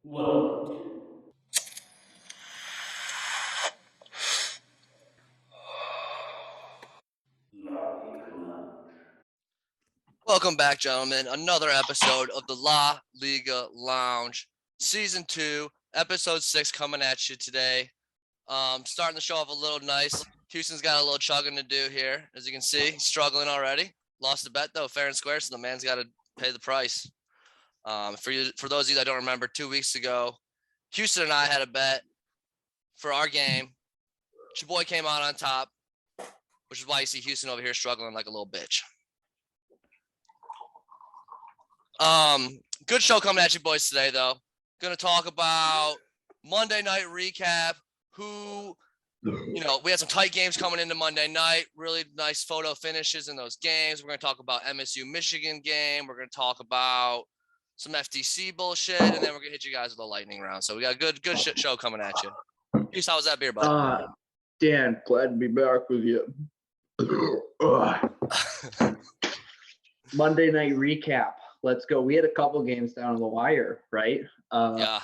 Welcome to La Liga Lounge. Welcome back, gentlemen. Another episode of the La Liga Lounge, Season 2, Episode 6 coming at you today. Starting the show off a little nice. Houston's got a little chugging to do here. As you can see, he's struggling already. Lost the bet, though, fair and square, so the man's got to pay the price. For those of you that don't remember, 2 weeks ago, Houston and I had a bet for our game. Your boy came out on top, which is why you see Houston over here struggling like a little bitch. Good show coming at you boys today, though. Gonna talk about Monday night recap. We had some tight games coming into Monday night. Really nice photo finishes in those games. We're gonna talk about MSU Michigan game. We're gonna talk about some FTC bullshit, and then we're gonna hit you guys with a lightning round. So we got a good shit show coming at you. Peace. How was that beer, bud? Dan, glad to be back with you. Monday night recap. Let's go. We had a couple games down on the wire, right? Yeah.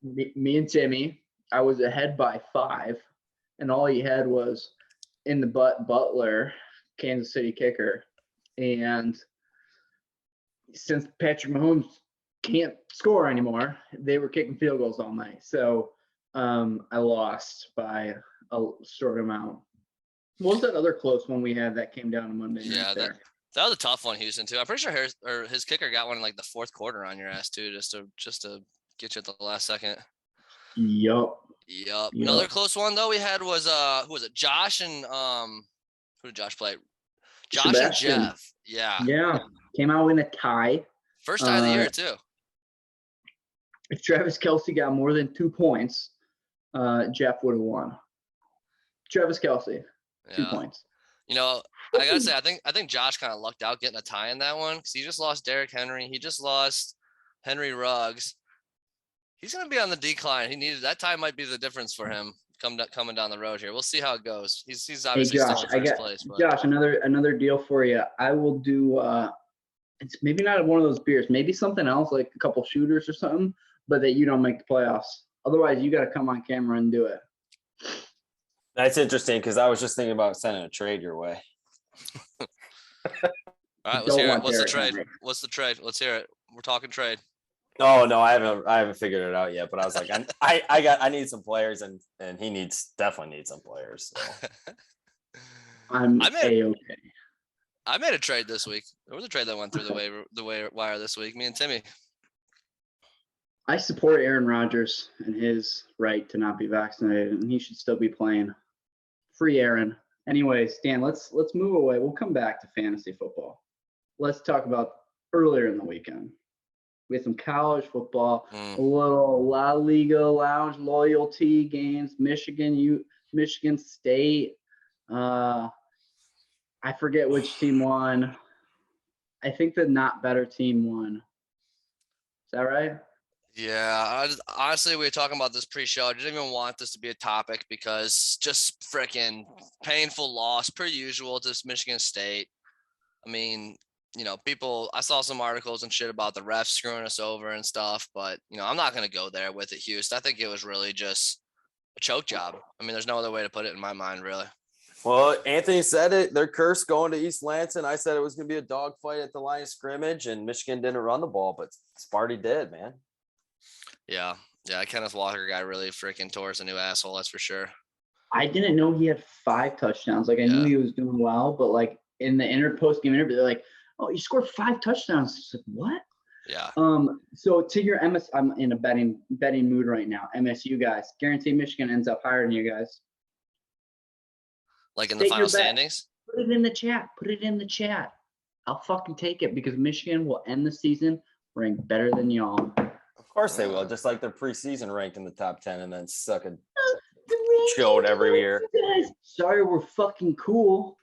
Me and Timmy, I was ahead by 5, and all he had was in the butt Butler, Kansas City kicker. And since Patrick Mahomes can't score anymore, they were kicking field goals all night. So I lost by a short amount. What was that other close one we had that came down on Monday night? Yeah, that was a tough one, Houston, too. I'm pretty sure his kicker got one in like the fourth quarter on your ass, too, just to get you at the last second. Yup. Another close one, though, we had was, who was it? Josh and, who did Josh play? Josh Sebastian. and Jeff. Yeah. Came out in a tie. First tie of the year, too. If Travis Kelce got more than 2 points, Jeff would have won. Travis Kelce, 2 points. I gotta say, I think Josh kind of lucked out getting a tie in that one because he just lost Derrick Henry. He just lost Henry Ruggs. He's gonna be on the decline. That tie might be the difference for him coming down the road here. We'll see how it goes. He's obviously Josh, still in first place. But... Josh, another deal for you. I will do. It's maybe not one of those beers. Maybe something else like a couple shooters or something, but that you don't make the playoffs. Otherwise, you got to come on camera and do it. That's interesting because I was just thinking about sending a trade your way. All right, let's hear it. What's the trade? Let's hear it. We're talking trade. Oh no, I haven't figured it out yet. But I was like, I need some players, and he definitely needs some players. So. I made a trade this week. There was a trade that went through the wire this week. Me and Timmy. I support Aaron Rodgers and his right to not be vaccinated, and he should still be playing. Free Aaron. Anyways, Dan, let's move away. We'll come back to fantasy football. Let's talk about earlier in the weekend. We had some college football, a little La Liga Lounge loyalty games, Michigan State. I forget which team won. I think the not better team won. Is that right? Yeah, honestly, we were talking about this pre-show. I didn't even want this to be a topic because just freaking painful loss per usual to Michigan State. I mean, I saw some articles and shit about the refs screwing us over and stuff, but, I'm not going to go there with it, Houston. I think it was really just a choke job. I mean, there's no other way to put it in my mind, really. Well, Anthony said it. They're cursed going to East Lansing. I said it was going to be a dogfight at the line of scrimmage, and Michigan didn't run the ball, but Sparty did, man. Yeah, Kenneth Walker guy really freaking tore us a new asshole, that's for sure. I didn't know he had 5 touchdowns. Like, I knew he was doing well, but, like, in the post-game interview, they're like, oh, you scored 5 touchdowns. It's like, what? Yeah. So to your I'm in a betting mood right now. MSU guys. Guarantee Michigan ends up higher than you guys. Like in the final standings? Put it in the chat. I'll fucking take it because Michigan will end the season ranked better than y'all. Of course they will, just like their preseason ranked in the top 10 and then suck a chilled every year. Sorry, we're fucking cool.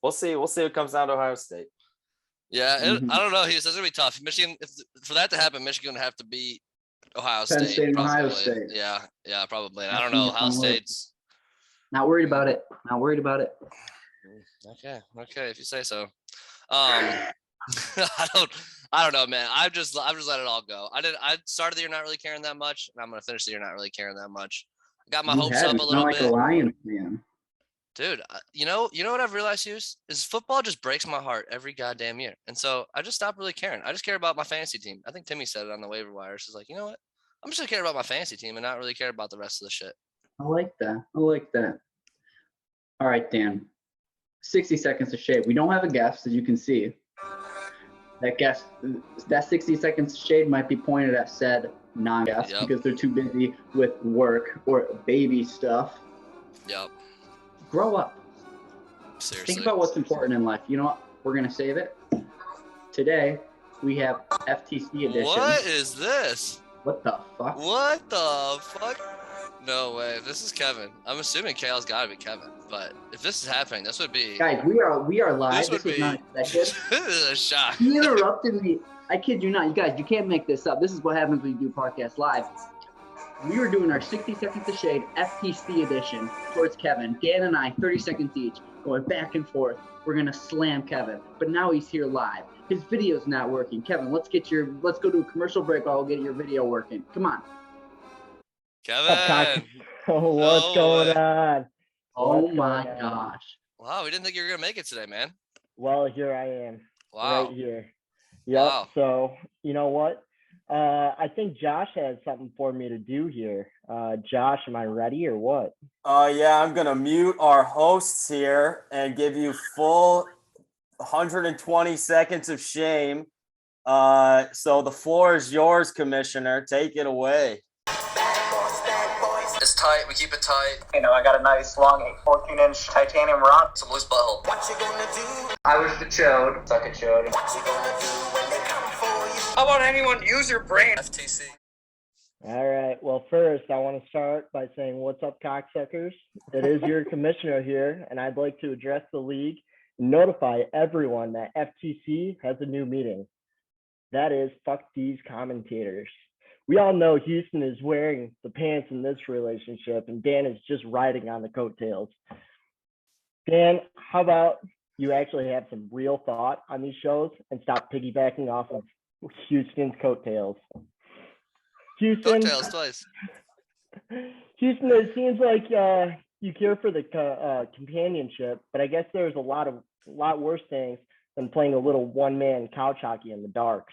We'll see what comes down to Ohio State. Yeah, I don't know. It's going to be tough. Michigan, for that to happen, Michigan would have to beat Ohio State. Penn State and Ohio State. Yeah, probably. And I don't know. Ohio State's not worried about it. Okay, if you say so. I I don't know, man. I've just let it all go. I started the year not really caring that much, and I'm gonna finish the year not really caring that much. Got my You hopes have. up You a sound little like a bit. Lions fan. Dude, you know what I've realized, Hughes, is football just breaks my heart every goddamn year. And so I just stopped really caring. I just care about my fantasy team. I think Timmy said it on the waiver wire. She's like, you know what? I'm just gonna care about my fantasy team and not really care about the rest of the shit. I like that. I like that. All right, Dan. 60 seconds of shade. We don't have a guest, as you can see. That 60 seconds of shade might be pointed at said non-guest Yep. because they're too busy with work or baby stuff. Yep. Grow up. Seriously. Think about what's important in life. You know what? We're going to save it. Today, we have FTC edition. What is this? What the fuck? What the fuck? No way. This is Kevin. I'm assuming Kale's gotta be Kevin. But if this is happening, this would be Guys, we are live. this would was be not expected. this is a shock. He interrupted me. I kid you not. You guys, you can't make this up. This is what happens when you do podcast live. We were doing our 60 seconds of shade FTC edition towards Kevin. Dan and I, 30 seconds each, going back and forth. We're gonna slam Kevin, but now he's here live. His video's not working. Kevin, let's go to a commercial break. I'll get your video working. Come on. Kevin. What's going on? Oh What's my going on? gosh. Wow, we didn't think you were gonna make it today, man. Well, here I am. Wow. Right here. Yep. Wow. So, you know what? I think Josh has something for me to do here. Josh, am I ready or what? Yeah, I'm gonna mute our hosts here and give you full 120 seconds of shame. So the floor is yours, Commissioner. Take it away. It's tight. We keep it tight. You know, I got a nice long 14-inch titanium rod. Some loose butthole. I was the chode. Suck a chode. How about anyone use your brain? FTC. All right. Well, first, I want to start by saying, what's up, cocksuckers? It is your commissioner here, and I'd like to address the league and notify everyone that FTC has a new meeting. That is, fuck these commentators. We all know Houston is wearing the pants in this relationship, and Dan is just riding on the coattails. Dan, how about you actually have some real thought on these shows and stop piggybacking off of Houston's coattails? Houston, Coattails twice. Houston, it seems like you care for the companionship, but I guess there's a lot worse things than playing a little one-man couch hockey in the dark.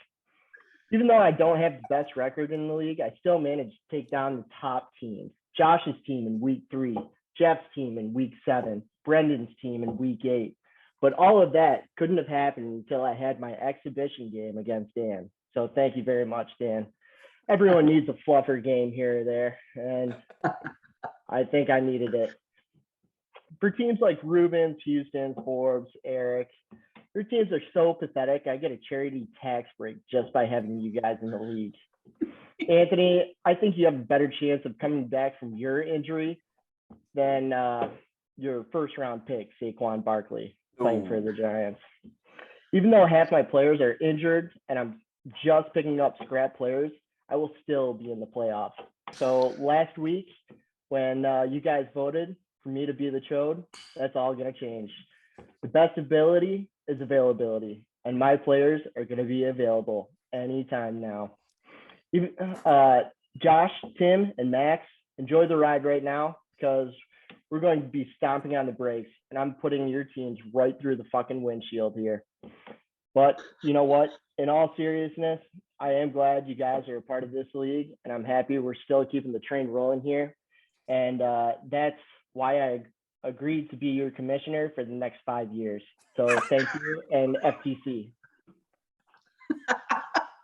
Even though I don't have the best record in the league, I still managed to take down the top teams. Josh's team in week 3, Jeff's team in week 7, Brendan's team in week 8. But all of that couldn't have happened until I had my exhibition game against Dan. So thank you very much, Dan. Everyone needs a fluffer game here or there, and I think I needed it. For teams like Rubens, Houston, Forbes, Eric, your teams are so pathetic. I get a charity tax break just by having you guys in the league. Anthony, I think you have a better chance of coming back from your injury than your first-round pick, Saquon Barkley, playing for the Giants. Even though half my players are injured and I'm just picking up scrap players, I will still be in the playoffs. So last week, when you guys voted for me to be the chode, that's all going to change. The best ability is availability, and my players are going to be available anytime now. Even, Josh, Tim, and Max, enjoy the ride right now because we're going to be stomping on the brakes, and I'm putting your teams right through the fucking windshield here. But you know what? In all seriousness, I am glad you guys are a part of this league, and I'm happy we're still keeping the train rolling here. And that's why I agreed to be your commissioner for the next 5 years. So thank you, and FTC.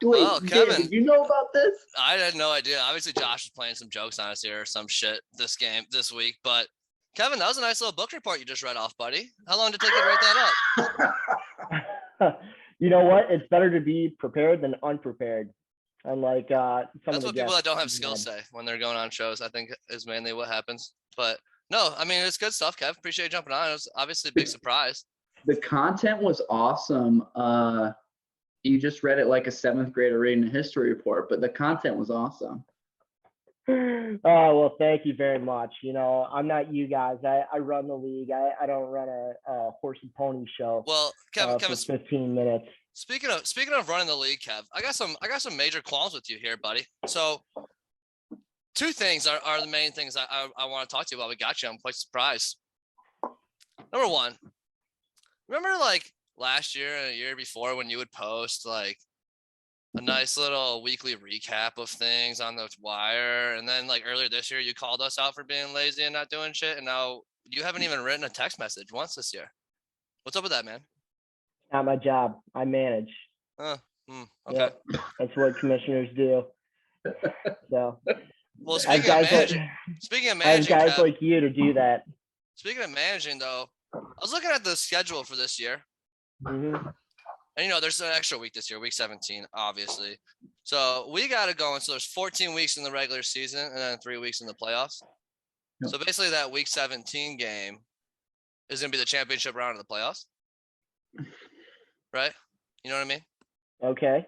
Wait, Well, Dan, Kevin. did you know about this? I had no idea. Obviously, Josh was playing some jokes on us here or some shit this week. But Kevin, that was a nice little book report you just read off, buddy. How long did it take you to write that up? You know what? It's better to be prepared than unprepared. Unlike some of That's the what people that don't have guests skills we had. say when they're going on shows. I think is mainly what happens. But no, I mean, it's good stuff, Kev. Appreciate you jumping on. It was obviously a big surprise. The content was awesome. You just read it like a 7th grader reading a history report, but the content was awesome. Oh, well, thank you very much. You know, I'm not you guys. I run the league. I don't run a horse and pony show Well, Kevin, for 15 minutes. speaking of running the league, Kev, I got some major qualms with you here, buddy. So two things are the main things I want to talk to you about. We got you. I'm quite surprised. Number one, remember like last year and a year before when you would post like a nice little weekly recap of things on the wire, and then like earlier this year you called us out for being lazy and not doing shit, and now you haven't even written a text message once this year. What's up with that, man? Not my job. I manage. Okay. Yep. That's what commissioners do. So Well, I have guys speaking of I have managing, guys Kev, like you to do that. speaking of managing though, I was looking at the schedule for this year. Mhm. And there's an extra week this year, week 17, obviously. So we got to go. And so there's 14 weeks in the regular season and then 3 weeks in the playoffs. Yep. So basically that week 17 game is going to be the championship round of the playoffs. Right? You know what I mean? Okay.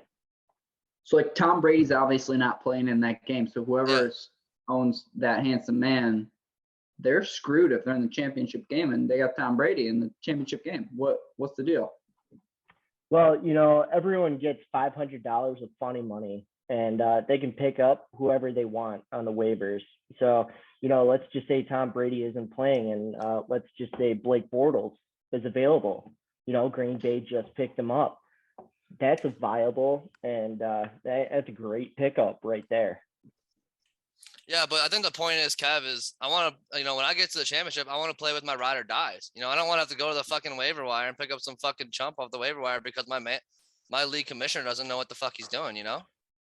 So like Tom Brady's obviously not playing in that game. So whoever owns that handsome man, they're screwed if they're in the championship game and they got Tom Brady in the championship game. What's the deal? Well, everyone gets $500 of funny money, and they can pick up whoever they want on the waivers. So, let's just say Tom Brady isn't playing, and let's just say Blake Bortles is available. Green Bay just picked him up. That's a viable, and that's a great pickup right there. Yeah, but I think the point is, Kev, is I want to, when I get to the championship, I want to play with my ride or dies. I don't want to have to go to the fucking waiver wire and pick up some fucking chump off the waiver wire because my league commissioner doesn't know what the fuck he's doing,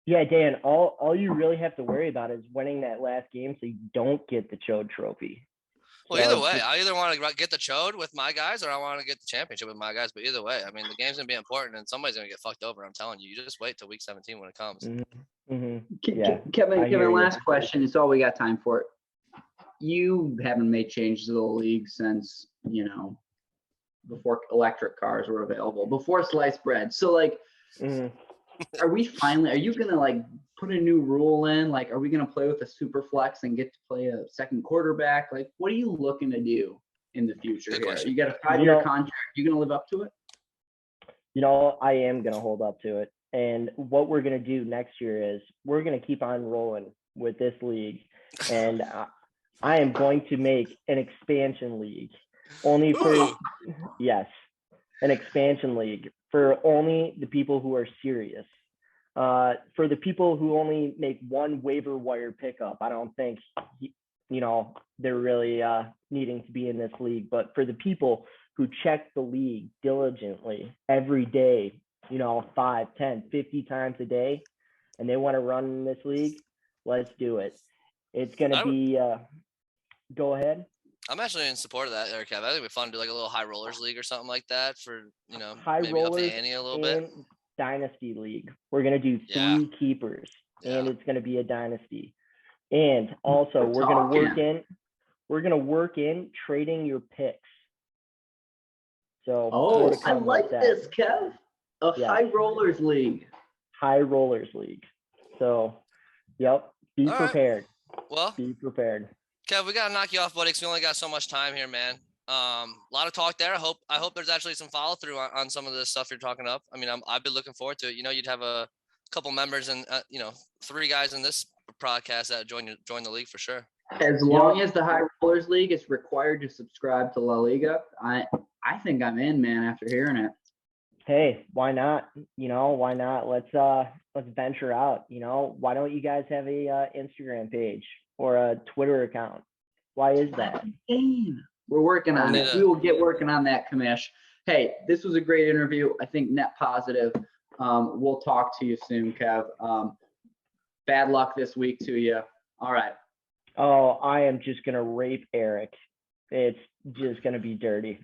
Yeah, Dan, all you really have to worry about is winning that last game so you don't get the Chode Trophy. Well, either way, I either want to get the chode with my guys or I want to get the championship with my guys. But either way, I mean, the game's going to be important and somebody's going to get fucked over. I'm telling you. You just wait till week 17 when it comes. Mm-hmm. Yeah, Kevin, last question. It's all we got time for. You haven't made changes to the league since, before electric cars were available, before sliced bread. So, like, are you going to, like, put a new rule in? Like, are we going to play with a super flex and get to play a second quarterback? Like, what are you looking to do in the future Good here? question. You got a 5-year contract. You going to live up to it? I am going to hold up to it. And what we're going to do next year is we're going to keep on rolling with this league. And I am going to make an expansion league only for, yes, an expansion league for only the people who are serious. For the people who only make one waiver wire pickup, I don't think, they're really needing to be in this league. But for the people who check the league diligently every day, 5, 10, 50 times a day, and they want to run in this league, let's do it. It's going to be, go ahead. I'm actually in support of that, Eric. I think it'd be fun to do like a little high rollers league or something like that for, high maybe rollers up the ante a little bit. Dynasty league. We're going to do 3 keepers, and it's going to be a dynasty. And also we're going to work in trading your picks. So I like this, Kev. High rollers league. High rollers league. So, yep. Be All prepared. Right. Well, be prepared. Kev, we gotta knock you off, buddy, because we only got so much time here, man. A lot of talk there. I hope there's actually some follow through on some of the stuff you're talking up. I mean, I've been looking forward to it. You'd have a couple members and 3 guys in this podcast that join the league for sure. As long as the High Rollers League is required to subscribe to La Liga, I think I'm in, man. After hearing it. Hey, why not? Why not? Let's venture out. Why don't you guys have a Instagram page or a Twitter account? Why is that? We're working on it. We will get working on that, Kamish. Hey, this was a great interview. I think net positive. We'll talk to you soon, Kev. Bad luck this week to you. All right. Oh, I am just going to rape Eric. It's just going to be dirty.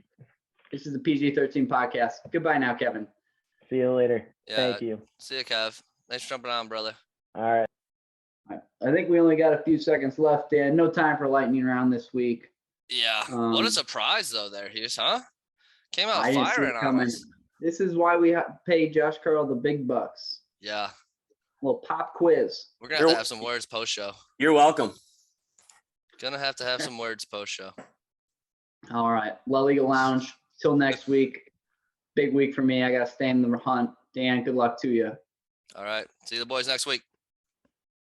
This is the PG-13 podcast. Goodbye now, Kevin. See you later. Yeah, thank you. See you, Kev. Thanks for jumping on, brother. All right. I think we only got a few seconds left, Dan. No time for lightning round this week. Yeah. What a surprise, though, there, Hughes, huh? Came out I didn't see firing it on coming. us. This is why we pay Josh Carroll the big bucks. Yeah. A little pop quiz. We're going to have some words post-show. You're welcome. Gonna have to have some words post-show. All right. La Liga Lounge. Till next week. big week for me. I got to stay in the hunt. Dan, good luck to you. All right. See the boys next week.